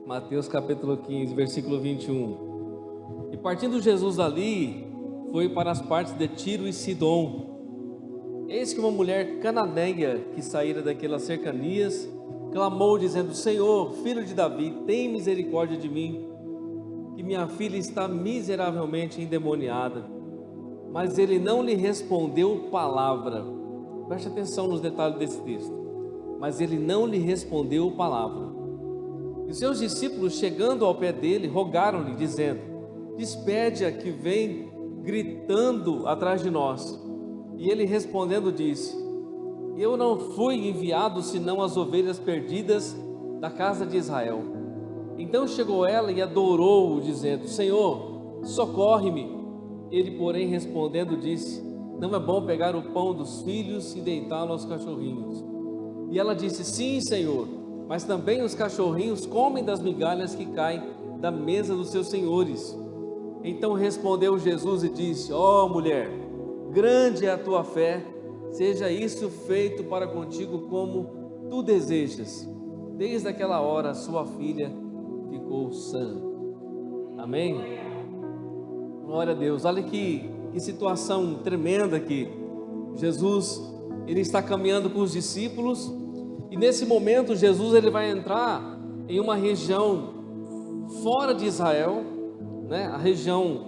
Mateus capítulo 15, versículo 21. E partindo Jesus dali, foi para as partes de Tiro e Sidom. Eis que uma mulher cananeia, que saíra daquelas cercanias, clamou dizendo: Senhor, filho de Davi, tem misericórdia de mim, que minha filha está miseravelmente endemoniada. Mas ele não lhe respondeu palavra. Preste atenção nos detalhes desse texto. Mas ele não lhe respondeu palavra. E os seus discípulos, chegando ao pé dele, rogaram-lhe, dizendo: despede-a que vem gritando atrás de nós. E ele respondendo disse: eu não fui enviado senão as ovelhas perdidas da casa de Israel. Então chegou ela e adorou-o, dizendo: Senhor, socorre-me. Ele, porém, respondendo disse: não é bom pegar o pão dos filhos e deitá-lo aos cachorrinhos. E ela disse: sim, Senhor, mas também os cachorrinhos comem das migalhas que caem da mesa dos seus senhores. Então respondeu Jesus e disse: ó mulher, grande é a tua fé, seja isso feito para contigo como tu desejas. Desde aquela hora a sua filha ficou sã. Amém? Glória a Deus. Olha que situação tremenda aqui. Jesus, ele está caminhando com os discípulos, e nesse momento Jesus ele vai entrar em uma região fora de Israel, né? A região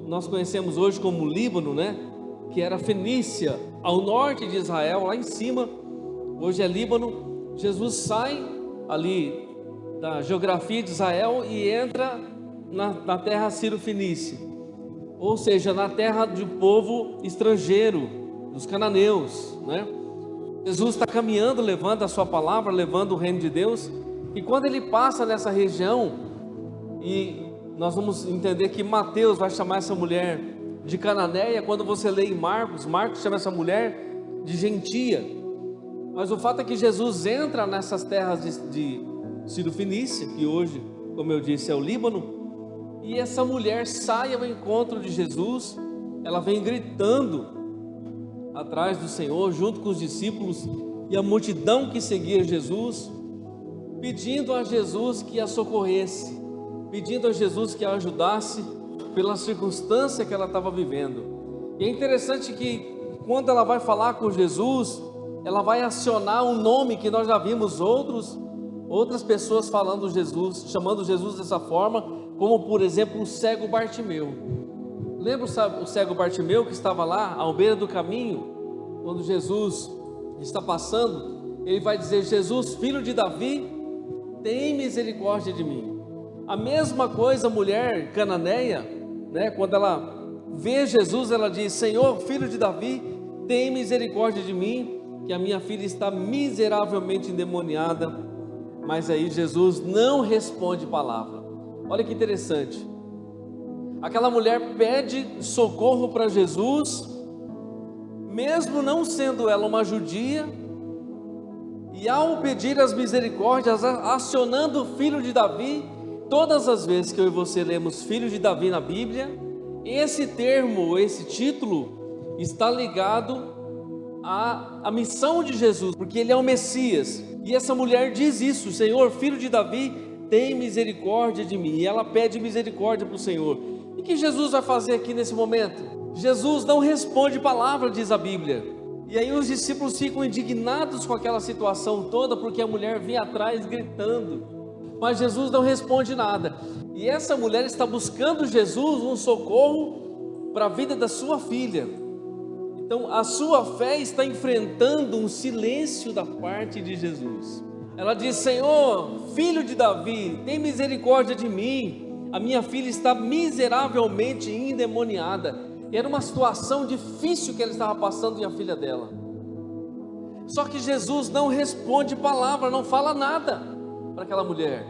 nós conhecemos hoje como Líbano, né? Que era Fenícia, ao norte de Israel, lá em cima, hoje é Líbano. Jesus sai ali da geografia de Israel e entra na terra sírio-fenícia, ou seja, na terra de um povo estrangeiro, dos cananeus, né? Jesus está caminhando, levando a sua palavra, levando o reino de Deus, e quando ele passa nessa região, e nós vamos entender que Mateus vai chamar essa mulher de cananeia. Quando você lê em Marcos chama essa mulher de gentia. Mas o fato é que Jesus entra nessas terras de Sírio-Fenícia, que hoje, como eu disse, é o Líbano, e essa mulher sai ao encontro de Jesus. Ela vem gritando atrás do Senhor, junto com os discípulos e a multidão que seguia Jesus, pedindo a Jesus que a socorresse, pedindo a Jesus que a ajudasse pela circunstância que ela estava vivendo. E é interessante que quando ela vai falar com Jesus, ela vai acionar um nome que nós já vimos outras pessoas falando Jesus, chamando Jesus dessa forma, como por exemplo o cego Bartimeu. Lembra o cego Bartimeu que estava lá à beira do caminho? Quando Jesus está passando, ele vai dizer: Jesus, filho de Davi, tem misericórdia de mim. A mesma coisa a mulher cananeia, né? Quando ela vê Jesus, ela diz: Senhor, filho de Davi, tem misericórdia de mim, que a minha filha está miseravelmente endemoniada. Mas aí Jesus não responde palavra. Olha que interessante. Aquela mulher pede socorro para Jesus, mesmo não sendo ela uma judia, e ao pedir as misericórdias, acionando o filho de Davi. Todas as vezes que eu e você lemos filho de Davi na Bíblia, esse termo, esse título está ligado à missão de Jesus, porque ele é o Messias. E essa mulher diz isso: Senhor, filho de Davi, tem misericórdia de mim. E ela pede misericórdia para o Senhor. E o que Jesus vai fazer aqui nesse momento? Jesus não responde palavra, diz a Bíblia. E aí os discípulos ficam indignados com aquela situação toda, porque a mulher vinha atrás gritando, mas Jesus não responde nada. E essa mulher está buscando Jesus um socorro para a vida da sua filha. Então a sua fé está enfrentando um silêncio da parte de Jesus. Ela diz: Senhor, filho de Davi, tem misericórdia de mim, a minha filha está miseravelmente endemoniada. Era uma situação difícil que ela estava passando e a filha dela. Só que Jesus não responde palavra, não fala nada para aquela mulher.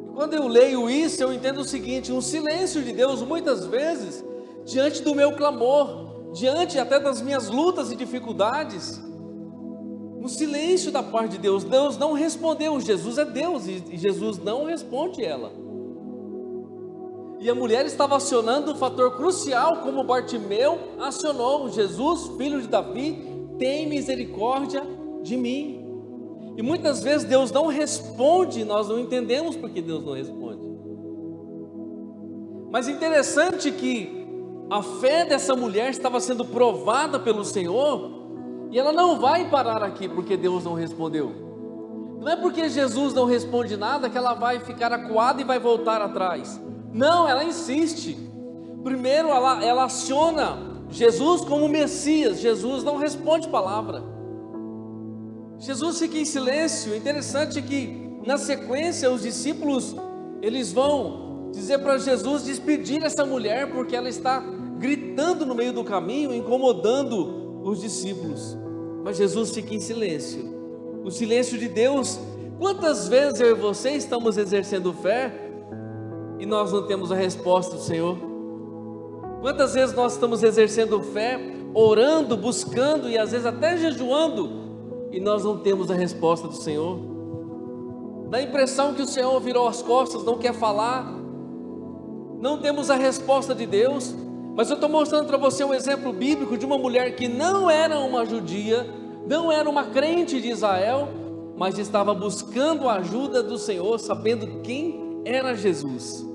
E quando eu leio isso, eu entendo o seguinte: um silêncio de Deus muitas vezes diante do meu clamor, diante até das minhas lutas e dificuldades. No silêncio da parte de Deus, Deus não respondeu. Jesus é Deus e Jesus não responde ela. E a mulher estava acionando um fator crucial, como Bartimeu acionou: Jesus, filho de Davi, tem misericórdia de mim. E muitas vezes Deus não responde, nós não entendemos porque Deus não responde. Mas interessante que a fé dessa mulher estava sendo provada pelo Senhor, e ela não vai parar aqui porque Deus não respondeu. Não é porque Jesus não responde nada que ela vai ficar acuada e vai voltar atrás. Não, ela insiste. Primeiro ela aciona Jesus como Messias. Jesus não responde palavra. Jesus fica em silêncio. Interessante que na sequência os discípulos, eles vão dizer para Jesus despedir essa mulher, porque ela está gritando no meio do caminho, incomodando os discípulos. Mas Jesus fica em silêncio. O silêncio de Deus. Quantas vezes eu e você estamos exercendo fé e nós não temos a resposta do Senhor? Quantas vezes nós estamos exercendo fé, orando, buscando e às vezes até jejuando, e nós não temos a resposta do Senhor? Dá a impressão que o Senhor virou as costas, não quer falar, não temos a resposta de Deus. Mas eu estou mostrando para você um exemplo bíblico de uma mulher que não era uma judia, não era uma crente de Israel, mas estava buscando a ajuda do Senhor, sabendo quem era Jesus.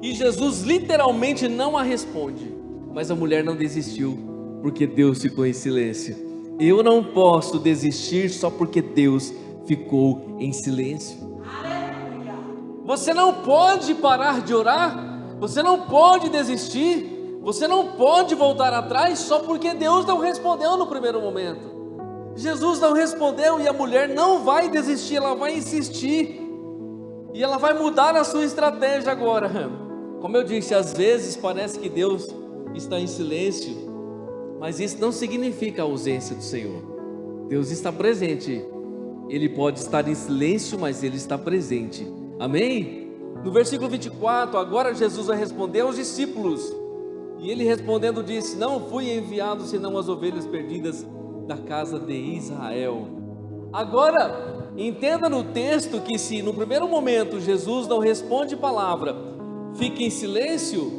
E Jesus literalmente não a responde, mas a mulher não desistiu, porque Deus ficou em silêncio. Eu não posso desistir só porque Deus ficou em silêncio. Você não pode parar de orar, você não pode desistir, você não pode voltar atrás só porque Deus não respondeu no primeiro momento. Jesus não respondeu e a mulher não vai desistir, ela vai insistir, e ela vai mudar a sua estratégia agora. Como eu disse, às vezes parece que Deus está em silêncio, mas isso não significa a ausência do Senhor. Deus está presente. Ele pode estar em silêncio, mas Ele está presente. Amém? No versículo 24, agora Jesus vai responder aos discípulos. E ele respondendo disse: não fui enviado senão as ovelhas perdidas da casa de Israel. Agora, entenda no texto que se no primeiro momento Jesus não responde palavra, fica em silêncio,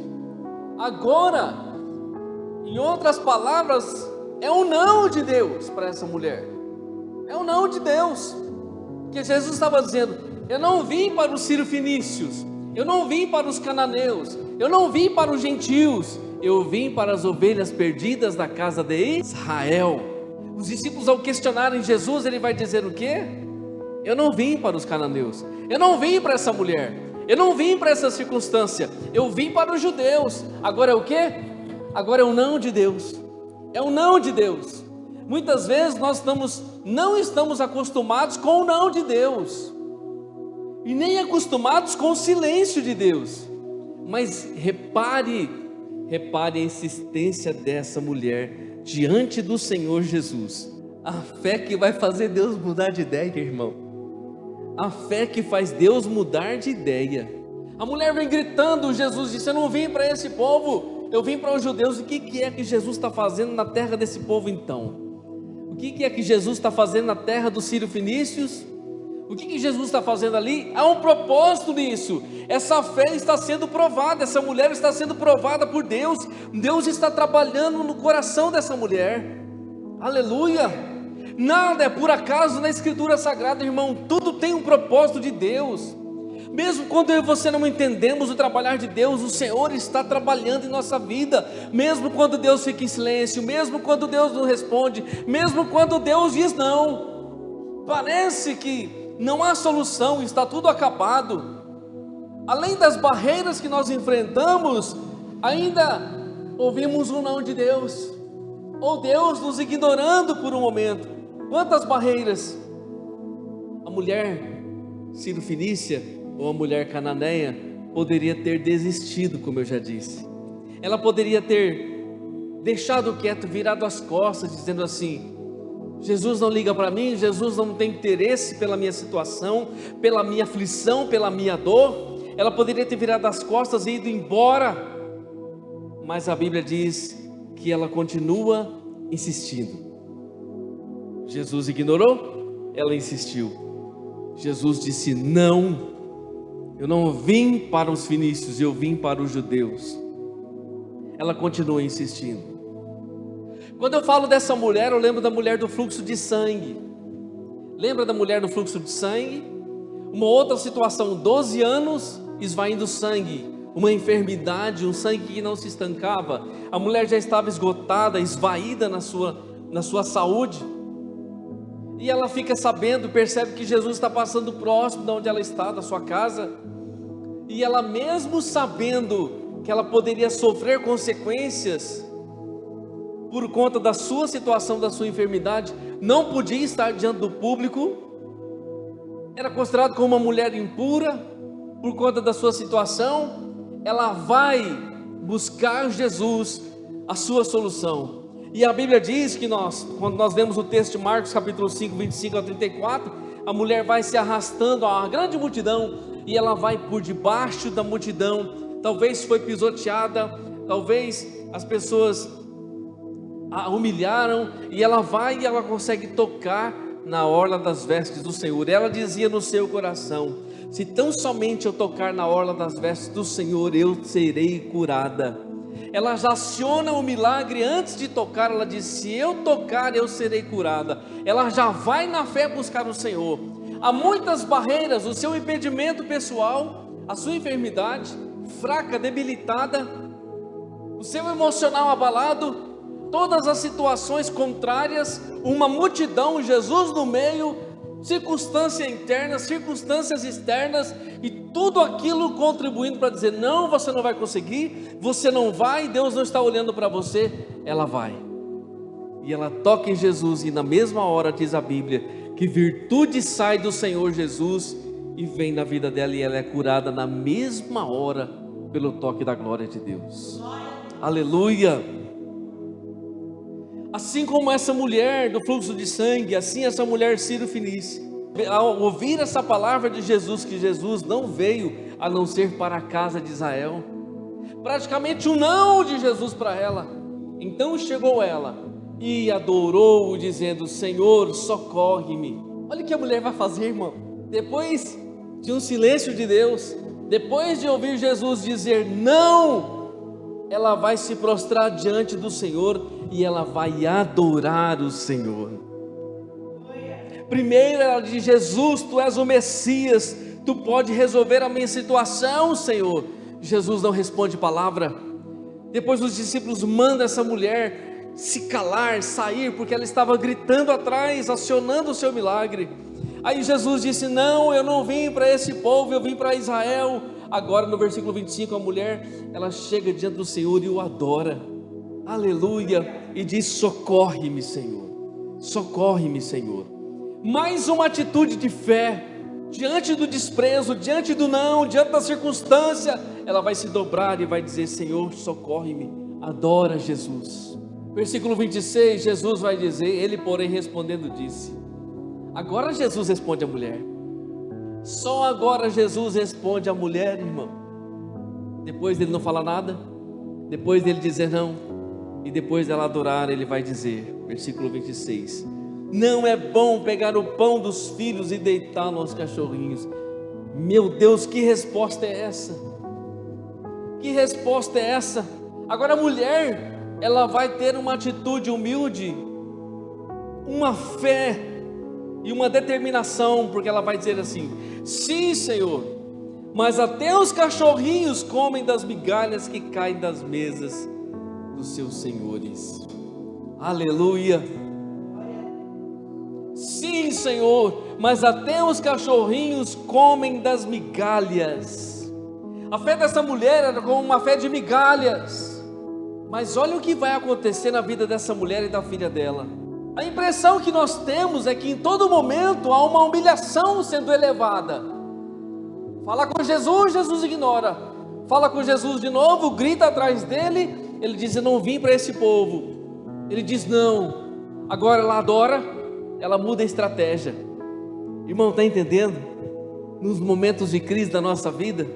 agora, em outras palavras, é um não de Deus para essa mulher. É um não de Deus. Porque Jesus estava dizendo: eu não vim para os sírio-fenícios, eu não vim para os cananeus, eu não vim para os gentios, eu vim para as ovelhas perdidas da casa de Israel. Os discípulos, ao questionarem Jesus, ele vai dizer o quê? Eu não vim para os cananeus, eu não vim para essa mulher, eu não vim para essa circunstância, eu vim para os judeus. Agora é o quê? Agora é um não de Deus. É um não de Deus. Muitas vezes nós não estamos acostumados com o não de Deus, e nem acostumados com o silêncio de Deus. Mas repare a insistência dessa mulher diante do Senhor Jesus. A fé que vai fazer Deus mudar de ideia, irmão. A fé que faz Deus mudar de ideia. A mulher vem gritando, Jesus disse: eu não vim para esse povo, eu vim para os judeus. E o que é que Jesus está fazendo na terra desse povo então? O que é que Jesus está fazendo na terra dos sírio-fenícios? O que Jesus está fazendo ali? Há um propósito nisso. Essa fé está sendo provada, essa mulher está sendo provada por Deus. Deus está trabalhando no coração dessa mulher. Aleluia! Nada é por acaso na Escritura Sagrada, irmão. Tudo tem um propósito de Deus. Mesmo quando eu e você não entendemos o trabalhar de Deus, o Senhor está trabalhando em nossa vida. Mesmo quando Deus fica em silêncio, mesmo quando Deus não responde, mesmo quando Deus diz não, parece que não há solução, está tudo acabado. Além das barreiras que nós enfrentamos, ainda ouvimos um não de Deus, ou Deus nos ignorando por um momento. Quantas barreiras? A mulher sírio-fenícia ou a mulher cananeia poderia ter desistido, como eu já disse. Ela poderia ter deixado quieto, virado as costas, dizendo assim: Jesus não liga para mim, Jesus não tem interesse pela minha situação, pela minha aflição, pela minha dor. Ela poderia ter virado as costas e ido embora, mas a Bíblia diz que ela continua insistindo. Jesus ignorou, ela insistiu. Jesus disse: não, eu não vim para os fenícios, eu vim para os judeus. Ela continua insistindo. Quando eu falo dessa mulher, eu lembro da mulher do fluxo de sangue. Lembra da mulher do fluxo de sangue? Uma outra situação, 12 anos esvaindo sangue, uma enfermidade, um sangue que não se estancava. A mulher já estava esgotada, esvaída na sua saúde. E ela fica sabendo, percebe que Jesus está passando próximo de onde ela está, da sua casa. E ela, mesmo sabendo que ela poderia sofrer consequências por conta da sua situação, da sua enfermidade, não podia estar diante do público, era considerado como uma mulher impura por conta da sua situação. Ela vai buscar Jesus, a sua solução. E a Bíblia diz que quando nós vemos o texto de Marcos capítulo 5, 25 a 34, a mulher vai se arrastando a uma grande multidão, e ela vai por debaixo da multidão. Talvez foi pisoteada, talvez as pessoas a humilharam, e ela vai e ela consegue tocar na orla das vestes do Senhor. Ela dizia no seu coração: se tão somente eu tocar na orla das vestes do Senhor, eu serei curada. Ela já aciona o milagre antes de tocar. Ela diz: se eu tocar, eu serei curada. Ela já vai na fé buscar o Senhor. Há muitas barreiras, o seu impedimento pessoal, a sua enfermidade fraca, debilitada, o seu emocional abalado, todas as situações contrárias, uma multidão, Jesus no meio, circunstâncias internas, circunstâncias externas, e tudo aquilo contribuindo para dizer: não, você não vai conseguir, você não vai, Deus não está olhando para você. Ela vai, e ela toca em Jesus, e na mesma hora diz a Bíblia, que virtude sai do Senhor Jesus, e vem na vida dela, e ela é curada na mesma hora, pelo toque da glória de Deus. Aleluia! Assim como essa mulher do fluxo de sangue, assim essa mulher Ciro-Fenícia, ao ouvir essa palavra de Jesus, que Jesus não veio a não ser para a casa de Israel, praticamente um não de Jesus para ela. Então chegou ela e adorou, dizendo: Senhor, socorre-me. Olha o que a mulher vai fazer, irmão. Depois de um silêncio de Deus, depois de ouvir Jesus dizer não, ela vai se prostrar diante do Senhor e ela vai adorar o Senhor. Primeiro ela diz: Jesus, tu és o Messias, tu pode resolver a minha situação, Senhor. Jesus não responde palavra. Depois os discípulos mandam essa mulher se calar, sair, porque ela estava gritando atrás, acionando o seu milagre. Aí Jesus disse: não, eu não vim para esse povo, eu vim para Israel. Agora no versículo 25, a mulher, ela chega diante do Senhor e o adora, aleluia, e diz: socorre-me, Senhor, socorre-me, Senhor. Mais uma atitude de fé, diante do desprezo, diante do não, diante da circunstância, ela vai se dobrar e vai dizer: Senhor, socorre-me. Adora Jesus. Versículo 26, Jesus vai dizer, ele porém respondendo disse. Agora Jesus responde à mulher. Só agora Jesus responde à mulher, irmão. Depois dele não falar nada, depois dele dizer não, e depois dela adorar, ele vai dizer, versículo 26, não é bom pegar o pão dos filhos e deitá-lo aos cachorrinhos. Meu Deus, que resposta é essa? Que resposta é essa? Agora a mulher, ela vai ter uma atitude humilde, uma fé e uma determinação, porque ela vai dizer assim: sim, Senhor, mas até os cachorrinhos comem das migalhas que caem das mesas dos seus senhores. Aleluia. Sim, Senhor, mas até os cachorrinhos comem das migalhas. A fé dessa mulher era como uma fé de migalhas. Mas olha o que vai acontecer na vida dessa mulher e da filha dela. A impressão que nós temos é que em todo momento há uma humilhação sendo elevada. Fala com Jesus, Jesus ignora. Fala com Jesus de novo, grita atrás dele. Ele diz: eu não vim para esse povo. Ele diz não. Agora ela adora, ela muda a estratégia. Irmão, está entendendo? Nos momentos de crise da nossa vida,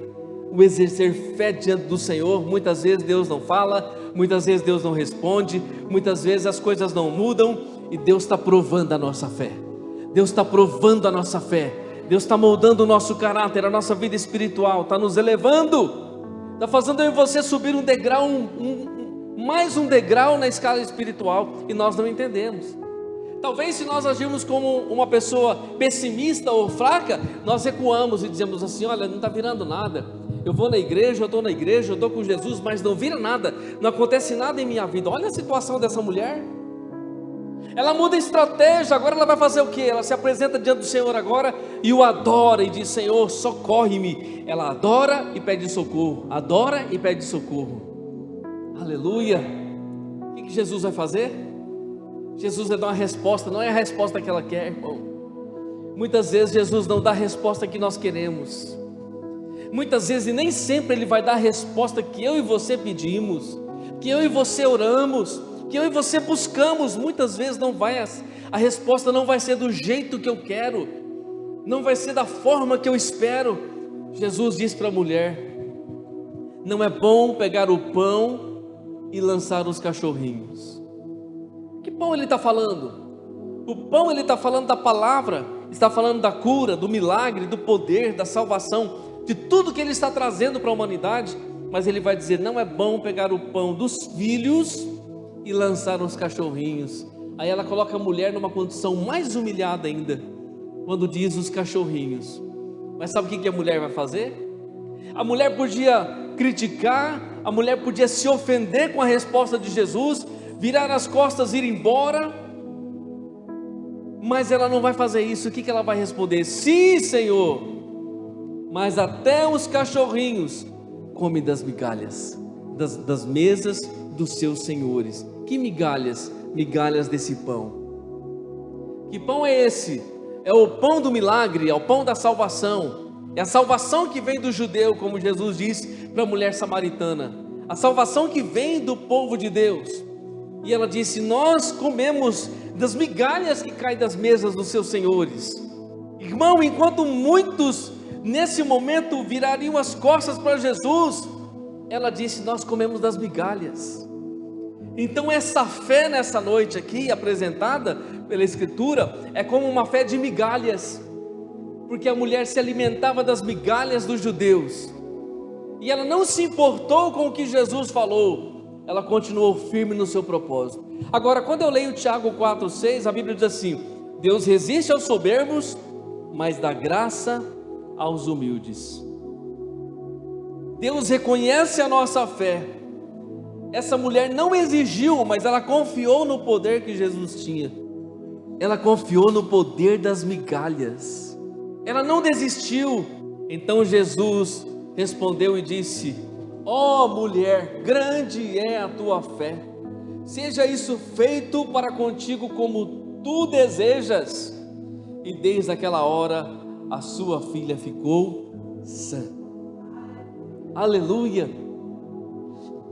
o exercer fé diante do Senhor, muitas vezes Deus não fala, muitas vezes Deus não responde, muitas vezes as coisas não mudam, e Deus está provando a nossa fé. Deus está provando a nossa fé. Deus está moldando o nosso caráter, a nossa vida espiritual, está nos elevando, está fazendo eu e você subir um degrau, mais um degrau na escala espiritual, e nós não entendemos. Talvez se nós agirmos como uma pessoa pessimista ou fraca, nós recuamos e dizemos assim: olha, não está virando nada, eu vou na igreja, eu estou na igreja, eu estou com Jesus, mas não vira nada, não acontece nada em minha vida. Olha a situação dessa mulher. Ela muda a estratégia, agora ela vai fazer o quê? Ela se apresenta diante do Senhor agora e o adora e diz: Senhor, socorre-me. Ela adora e pede socorro, adora e pede socorro. Aleluia. O que Jesus vai fazer? Jesus vai dar uma resposta, não é a resposta que ela quer, irmão. Muitas vezes Jesus não dá a resposta que nós queremos. Muitas vezes, e nem sempre Ele vai dar a resposta que eu e você pedimos, que eu e você oramos, que eu e você buscamos. Muitas vezes não vai, a resposta não vai ser do jeito que eu quero, não vai ser da forma que eu espero. Jesus diz para a mulher: não é bom pegar o pão e lançar os cachorrinhos. Que pão Ele está falando? O pão Ele está falando da palavra, está falando da cura, do milagre, do poder, da salvação, de tudo que Ele está trazendo para a humanidade. Mas Ele vai dizer: não é bom pegar o pão dos filhos e lançar os cachorrinhos. Aí ela coloca a mulher numa condição mais humilhada ainda, quando diz os cachorrinhos. Mas sabe o que a mulher vai fazer? A mulher podia criticar, a mulher podia se ofender com a resposta de Jesus, virar as costas e ir embora, mas ela não vai fazer isso. O que ela vai responder? Sim, Senhor, mas até os cachorrinhos comem das migalhas, das mesas dos seus senhores. Que migalhas? Migalhas desse pão. Que pão é esse? É o pão do milagre, é o pão da salvação. É a salvação que vem do judeu, como Jesus disse para a mulher samaritana, a salvação que vem do povo de Deus. E ela disse: nós comemos das migalhas que caem das mesas dos seus senhores. Irmão, enquanto muitos nesse momento virariam as costas para Jesus, ela disse: nós comemos das migalhas. Então essa fé nessa noite aqui, apresentada pela Escritura, é como uma fé de migalhas, porque a mulher se alimentava das migalhas dos judeus, e ela não se importou com o que Jesus falou, ela continuou firme no seu propósito. Agora, quando eu leio Tiago 4,6, a Bíblia diz assim: Deus resiste aos soberbos, mas dá graça aos humildes. Deus reconhece a nossa fé. Essa mulher não exigiu, mas ela confiou no poder que Jesus tinha. Ela confiou no poder das migalhas. Ela não desistiu. Então Jesus respondeu e disse: ó mulher, grande é a tua fé, seja isso feito para contigo como tu desejas. E desde aquela hora a sua filha ficou sã. Aleluia.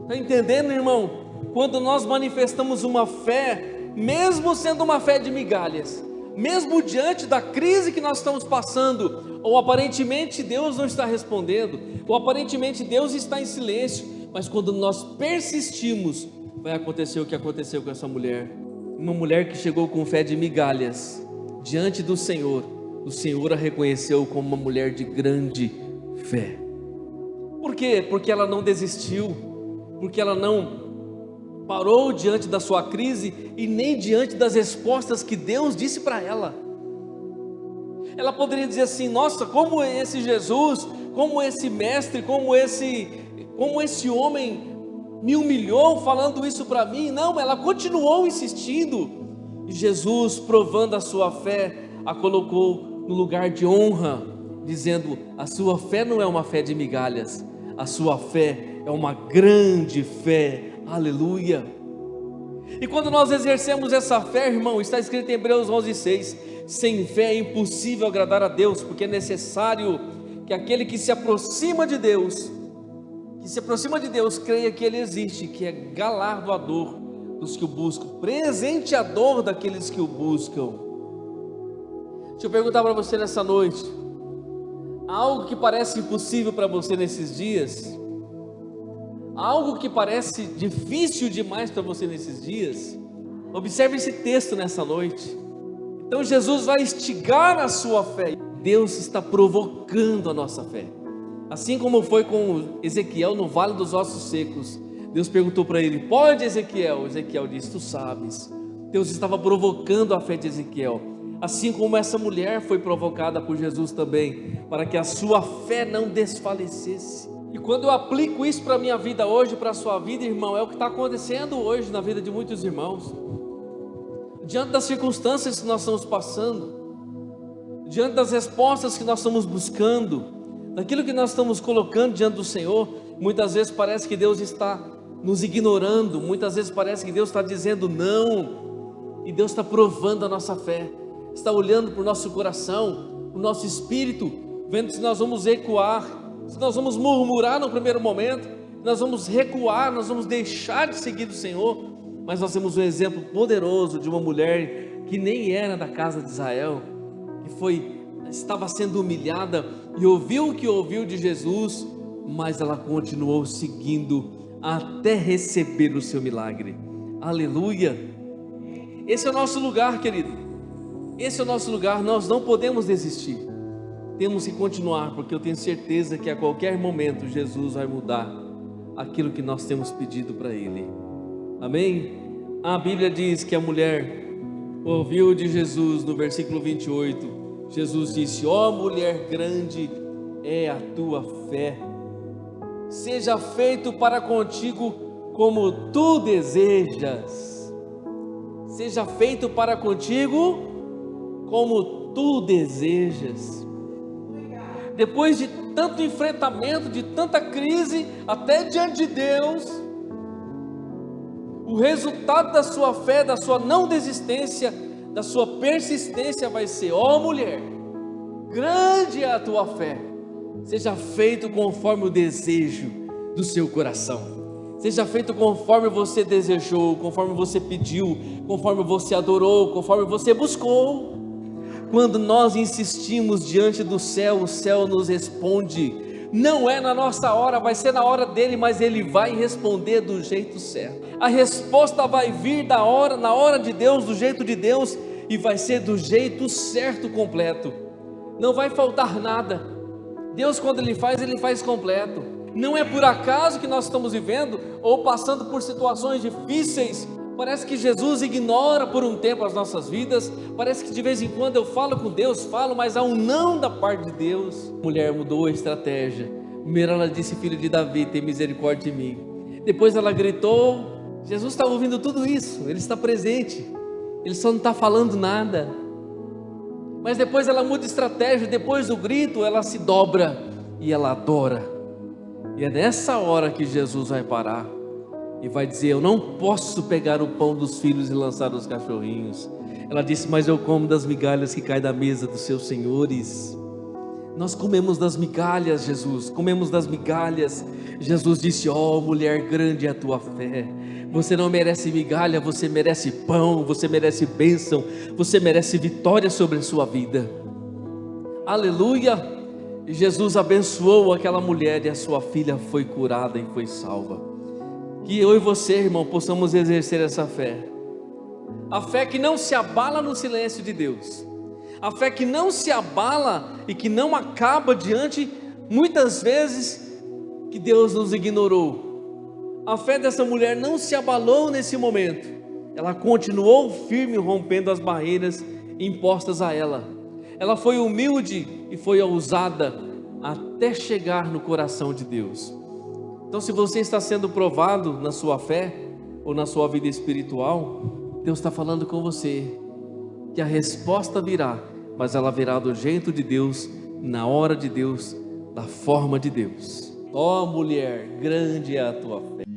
Está entendendo, irmão? Quando nós manifestamos uma fé, mesmo sendo uma fé de migalhas, mesmo diante da crise que nós estamos passando, ou aparentemente Deus não está respondendo, ou aparentemente Deus está em silêncio, mas quando nós persistimos, vai acontecer o que aconteceu com essa mulher. Uma mulher que chegou com fé de migalhas diante do Senhor, o Senhor a reconheceu como uma mulher de grande fé. Por quê? Porque ela não desistiu, porque ela não parou diante da sua crise e nem diante das respostas que Deus disse para ela. Ela poderia dizer assim: nossa, como esse Jesus, como esse mestre, como esse homem me humilhou falando isso para mim. Não, ela continuou insistindo. E Jesus, provando a sua fé, a colocou no lugar de honra, dizendo: a sua fé não é uma fé de migalhas, a sua fé é uma grande fé. Aleluia. E quando nós exercemos essa fé, irmão, está escrito em Hebreus 11:6, sem fé é impossível agradar a Deus, porque é necessário que aquele que se aproxima de Deus, creia que Ele existe, que é galardoador dos que o buscam, presenteador daqueles que o buscam. Deixa eu perguntar para você nessa noite: há algo que parece impossível para você nesses dias? Algo que parece difícil demais para você nesses dias? Observe esse texto nessa noite. Então Jesus vai instigar a sua fé. Deus está provocando a nossa fé. Assim como foi com Ezequiel no Vale dos Ossos Secos. Deus perguntou para ele: pode, Ezequiel? Ezequiel disse: tu sabes. Deus estava provocando a fé de Ezequiel, assim como essa mulher foi provocada por Jesus também, para que a sua fé não desfalecesse. E quando eu aplico isso para a minha vida hoje, para a sua vida, irmão, é o que está acontecendo hoje na vida de muitos irmãos. Diante das circunstâncias que nós estamos passando, diante das respostas que nós estamos buscando, daquilo que nós estamos colocando diante do Senhor, muitas vezes parece que Deus está nos ignorando, muitas vezes parece que Deus está dizendo não, e Deus está provando a nossa fé, está olhando para o nosso coração, para o nosso espírito, vendo se nós vamos recuar, se nós vamos murmurar no primeiro momento, nós vamos recuar, nós vamos deixar de seguir o Senhor. Mas nós temos um exemplo poderoso de uma mulher que nem era da casa de Israel, que estava sendo humilhada e ouviu o que ouviu de Jesus, mas ela continuou seguindo até receber o seu milagre. Aleluia! Esse é o nosso lugar, querido. Esse é o nosso lugar. Nós não podemos desistir. Temos que continuar, porque eu tenho certeza que a qualquer momento Jesus vai mudar aquilo que nós temos pedido para Ele. Amém? A Bíblia diz que a mulher ouviu de Jesus no versículo 28. Jesus disse: ó mulher, grande é a tua fé, seja feito para contigo como tu desejas. Seja feito para contigo como tu desejas. Depois de tanto enfrentamento, de tanta crise, até diante de Deus, o resultado da sua fé, da sua não desistência, da sua persistência vai ser: ó mulher, grande é a tua fé, seja feito conforme o desejo do seu coração, seja feito conforme você desejou, conforme você pediu, conforme você adorou, conforme você buscou. Quando nós insistimos diante do céu, o céu nos responde. Não é na nossa hora, vai ser na hora dele, mas ele vai responder do jeito certo. A resposta vai vir na hora de Deus, do jeito de Deus, e vai ser do jeito certo, completo. Não vai faltar nada. Deus, quando ele faz completo. Não é por acaso que nós estamos vivendo ou passando por situações difíceis. Parece que Jesus ignora por um tempo as nossas vidas. Parece que de vez em quando eu falo com Deus, mas há um não da parte de Deus. A mulher mudou a estratégia. Primeiro ela disse: filho de Davi, tem misericórdia de mim. Depois ela gritou. Jesus está ouvindo tudo isso, ele está presente, ele só não está falando nada. Mas depois ela muda de estratégia. Depois do grito ela se dobra e ela adora. E é nessa hora que Jesus vai parar e vai dizer: eu não posso pegar o pão dos filhos e lançar nos cachorrinhos. Ela disse: mas eu como das migalhas que caem da mesa dos seus senhores. Nós comemos das migalhas, Jesus, comemos das migalhas. Jesus disse: ó mulher, grande é a tua fé. Você não merece migalha, você merece pão, você merece bênção, você merece vitória sobre a sua vida. Aleluia! E Jesus abençoou aquela mulher e a sua filha foi curada e foi salva. Que eu e você, irmão, possamos exercer essa fé. A fé que não se abala no silêncio de Deus. A fé que não se abala e que não acaba diante, muitas vezes, que Deus nos ignorou. A fé dessa mulher não se abalou nesse momento. Ela continuou firme, rompendo as barreiras impostas a ela. Ela foi humilde e foi ousada até chegar no coração de Deus. Então, se você está sendo provado na sua fé ou na sua vida espiritual, Deus está falando com você que a resposta virá, mas ela virá do jeito de Deus, na hora de Deus, da forma de Deus. Ó mulher, grande é a tua fé.